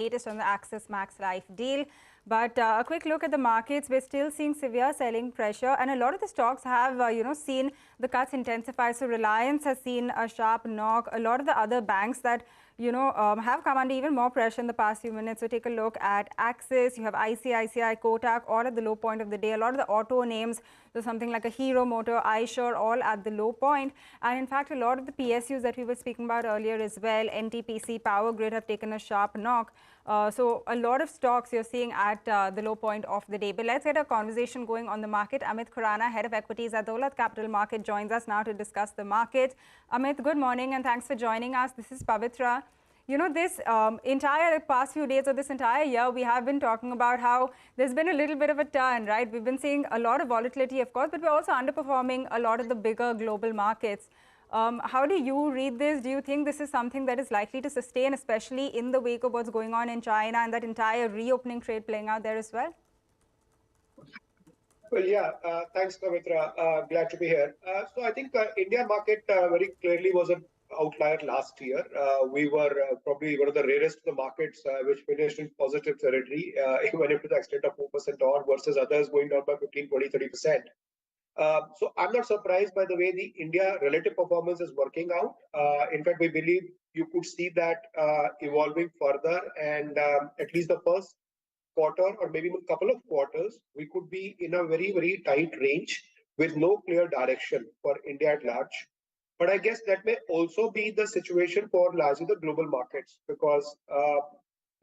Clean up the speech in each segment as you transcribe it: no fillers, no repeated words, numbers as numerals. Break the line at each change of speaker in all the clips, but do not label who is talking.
latest on the Axis Max Life deal. But a quick look at the markets. We're still seeing severe selling pressure, and a lot of the stocks have, seen the cuts intensify. So Reliance has seen a sharp knock. A lot of the other banks that have come under even more pressure in the past few minutes. So take a look at Axis. You have ICICI, Kotak, all at the low point of the day. A lot of the auto names, so something like a Hero Motor, iSure, all at the low point. And in fact, a lot of the PSUs that we were speaking about earlier as well, NTPC, Power Grid, have taken a sharp knock. So a lot of stocks you're seeing at the low point of the day. But let's get a conversation going on the market. Amit Khurana, Head of Equities at Dolat Capital Market, joins us now to discuss the market. Amit, good morning and thanks for joining us. This is Pavitra. You know, this entire past few days or this entire year, we have been talking about how there's been a little bit of a turn, right? We've been seeing a lot of volatility, of course, but we're also underperforming a lot of the bigger global markets. How do you read this? Do you think this is something that is likely to sustain, especially in the wake of what's going on in China and that entire reopening trade playing out there as well?
Well, yeah, thanks, Pavitra. Glad to be here. So I think India market very clearly was an outlier last year. We were probably one of the rarest of the markets which finished in positive territory, even if to the extent of 4% odd versus others going down by 15, 20, 30%. So I'm not surprised by the way the India relative performance is working out. In fact, we believe you could see that evolving further, and at least the first quarter or maybe a couple of quarters, we could be in a very, very tight range with no clear direction for India at large. But I guess that may also be the situation for largely the global markets, because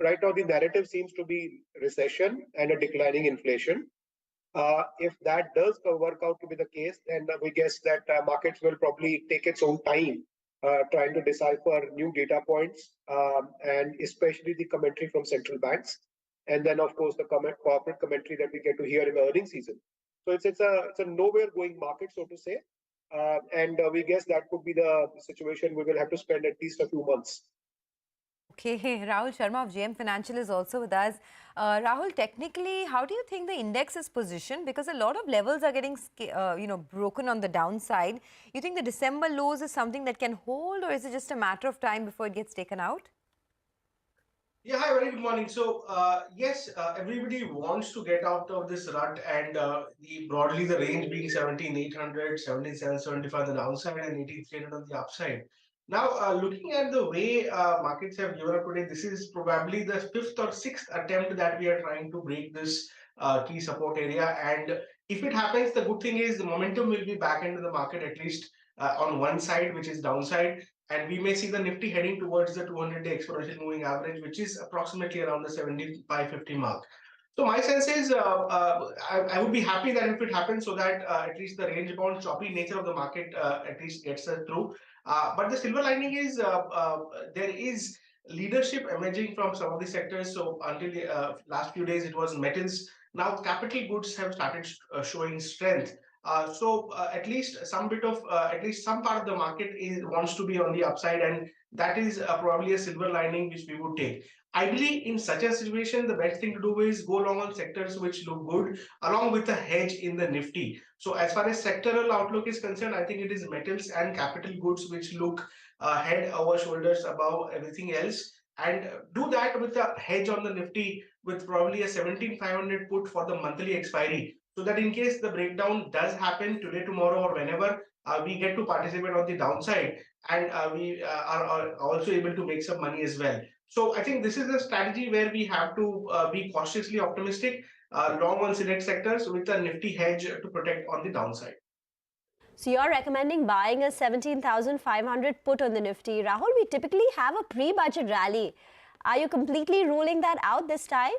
right now the narrative seems to be recession and a declining inflation. If that does work out to be the case, then we guess that markets will probably take its own time trying to decipher new data points, and especially the commentary from central banks. And then, of course, the corporate commentary that we get to hear in the earnings season. So it's a nowhere going market, so to say. And we guess that could be the situation. We will have to spend at least a few months.
Okay, Rahul Sharma of JM Financial is also with us. Rahul, technically, how do you think the index is positioned? Because a lot of levels are getting, broken on the downside. You think the December lows is something that can hold, or is it just a matter of time before it gets taken out?
Yeah, hi, very good morning. So, yes, everybody wants to get out of this rut, and broadly the range being 17,800, 17,775 on the downside and 18,300 on the upside. Now, looking at the way markets have given up today, this is probably the fifth or sixth attempt that we are trying to break this key support area. And if it happens, the good thing is the momentum will be back into the market, at least on one side, which is downside. And we may see the Nifty heading towards the 200-day exponential moving average, which is approximately around the 7550 mark. So my sense is I would be happy that if it happens, so that at least the range-bound choppy nature of the market at least gets us through. But the silver lining is there is leadership emerging from some of the sectors. So until the last few days, it was metals. Now capital goods have started showing strength. So at least some bit of at least some part of the market wants to be on the upside, and that is probably a silver lining which we would take. Ideally, in such a situation, the best thing to do is go along on sectors which look good, along with a hedge in the Nifty. So as far as sectoral outlook is concerned, I think it is metals and capital goods which look head over shoulders above everything else. And do that with a hedge on the Nifty with probably a 17,500 put for the monthly expiry, so that in case the breakdown does happen today, tomorrow, or whenever, we get to participate on the downside, and we are also able to make some money as well. So I think this is a strategy where we have to be cautiously optimistic, long on select sectors with a Nifty hedge to protect on the downside.
So you're recommending buying a 17,500 put on the Nifty. Rahul, we typically have a pre-budget rally. Are you completely ruling that out this time?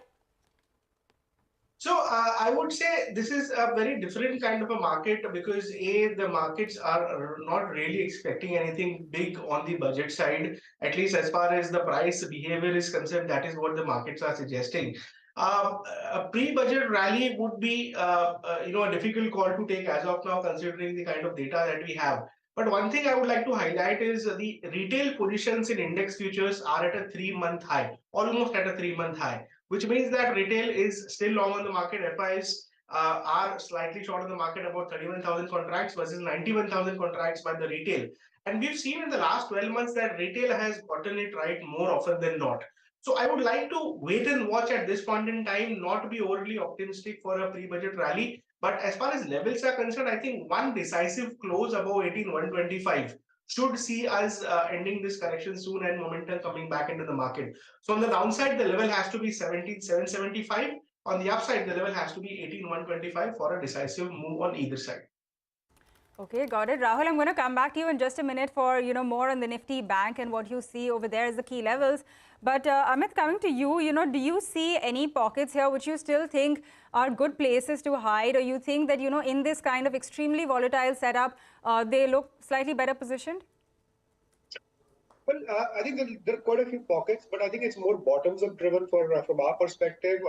So I would say this is a very different kind of a market, because the markets are not really expecting anything big on the budget side, at least as far as the price behavior is concerned. That is what the markets are suggesting. A pre-budget rally would be a difficult call to take as of now, considering the kind of data that we have. But one thing I would like to highlight is the retail positions in index futures are at a 3-month high, almost at a 3-month high, which means that retail is still long on the market. FIs are slightly short on the market, about 31,000 contracts versus 91,000 contracts by the retail. And we've seen in the last 12 months that retail has gotten it right more often than not. So I would like to wait and watch at this point in time, not be overly optimistic for a pre-budget rally. But as far as levels are concerned, I think one decisive close above 18,125 should see us ending this correction soon and momentum coming back into the market. So on the downside, the level has to be 17,775. On the upside, the level has to be 18,125 for a decisive move on either side.
Okay, got it. Rahul, I'm going to come back to you in just a minute for, more on the Nifty Bank and what you see over there as the key levels. But Amit, coming to you, do you see any pockets here which you still think are good places to hide, or you think that, in this kind of extremely volatile setup, they look slightly better positioned?
Well, I think there are quite a few pockets, but I think it's more bottoms-up driven from our perspective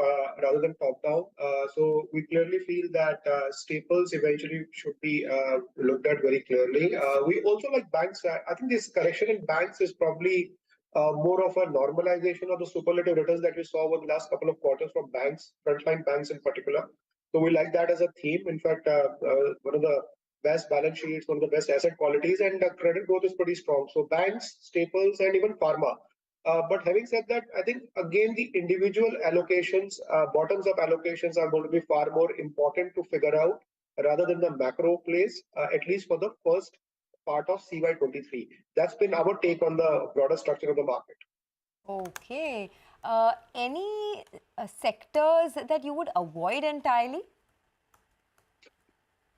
rather than top-down. So we clearly feel that staples eventually should be looked at very clearly. We also like banks. I think this correction in banks is probably more of a normalization of the superlative returns that we saw over the last couple of quarters from banks, frontline banks in particular. So we like that as a theme. In fact, one of the best balance sheets, one of the best asset qualities, and credit growth is pretty strong. So banks, staples, and even pharma. But having said that, I think again the individual allocations, bottoms-up allocations, are going to be far more important to figure out rather than the macro plays, at least for the first part of CY23. That's been our take on the broader structure of the market.
Okay. Any sectors that you would avoid entirely?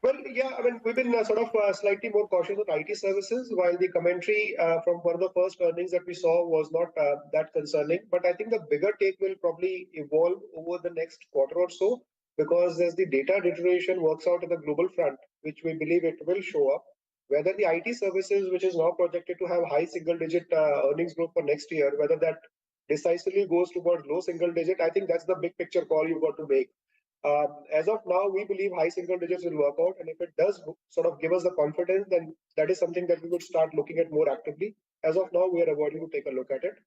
Well, yeah, I mean, we've been slightly more cautious on IT services, while the commentary from one of the first earnings that we saw was not that concerning. But I think the bigger take will probably evolve over the next quarter or so, because as the data deterioration works out in the global front, which we believe it will show up, whether the IT services, which is now projected to have high single-digit earnings growth for next year, whether that decisively goes towards low single-digit, I think that's the big picture call you've got to make. As of now, we believe high single digits will work out, and if it does sort of give us the confidence, then that is something that we would start looking at more actively. As of now, we are avoiding to take a look at it.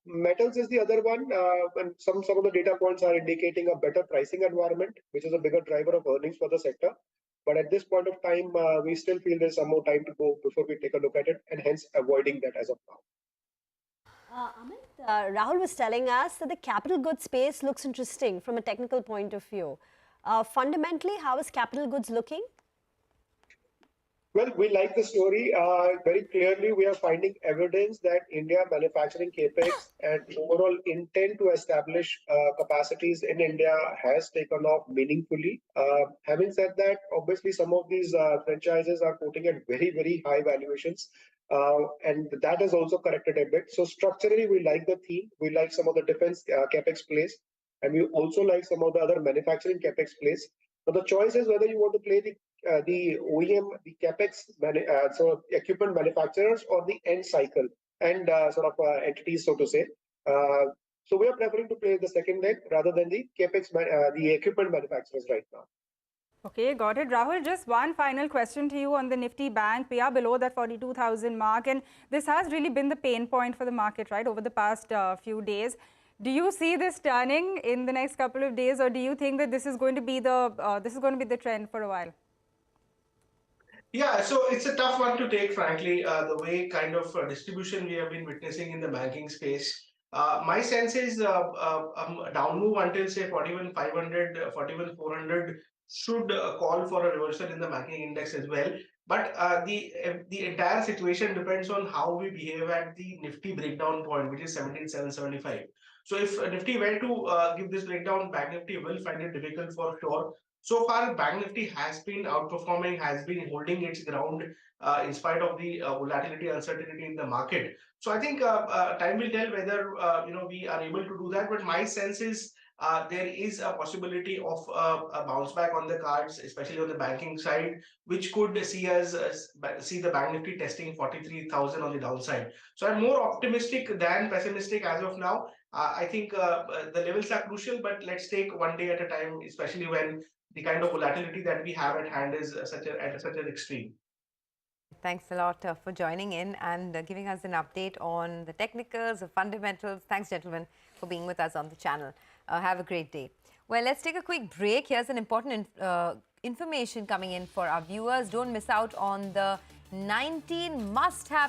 Metals is the other one, and some of the data points are indicating a better pricing environment, which is a bigger driver of earnings for the sector. But at this point of time, we still feel there's some more time to go before we take a look at it, and hence avoiding that as of now.
Amit, Rahul was telling us that the capital goods space looks interesting from a technical point of view. Fundamentally, how is capital goods looking?
Well, we like the story. Very clearly, we are finding evidence that India manufacturing capex and overall intent to establish capacities in India has taken off meaningfully. Having said that, obviously, some of these franchises are quoting at very, very high valuations. And that has also corrected a bit. So structurally, we like the theme. We like some of the defense capex plays, and we also like some of the other manufacturing capex plays. So the choice is whether you want to play the OEM, the capex, so equipment manufacturers, or the end cycle and entities, so to say. So we are preferring to play the second leg rather than the capex, the equipment manufacturers right now.
Okay, got it. Rahul, just one final question to you on the Nifty Bank. We are below that 42,000 mark, and this has really been the pain point for the market, right, over the past few days. Do you see this turning in the next couple of days, or do you think that this is going to be the trend for a while?
Yeah, so it's a tough one to take, frankly, the way kind of distribution we have been witnessing in the banking space. My sense is a down move until say 41,500, 41,400 should call for a reversal in the banking index as well. But the entire situation depends on how we behave at the Nifty breakdown point, which is 17,775. So if Nifty were to give this breakdown, Bank Nifty will find it difficult for sure. So far, Bank Nifty has been outperforming, has been holding its ground in spite of the volatility, uncertainty in the market. So I think time will tell whether we are able to do that. But my sense is there is a possibility of a bounce back on the cards, especially on the banking side, which could see us see the Bank Nifty testing 43,000 on the downside. So I'm more optimistic than pessimistic as of now. I think the levels are crucial, but let's take one day at a time, especially when the kind of volatility that we have at hand is at such an extreme.
Thanks a lot for joining in and giving us an update on the technicals, the fundamentals. Thanks, gentlemen, for being with us on the channel. Have a great day. Well, let's take a quick break. Here's an important information coming in for our viewers. Don't miss out on the 19 must-have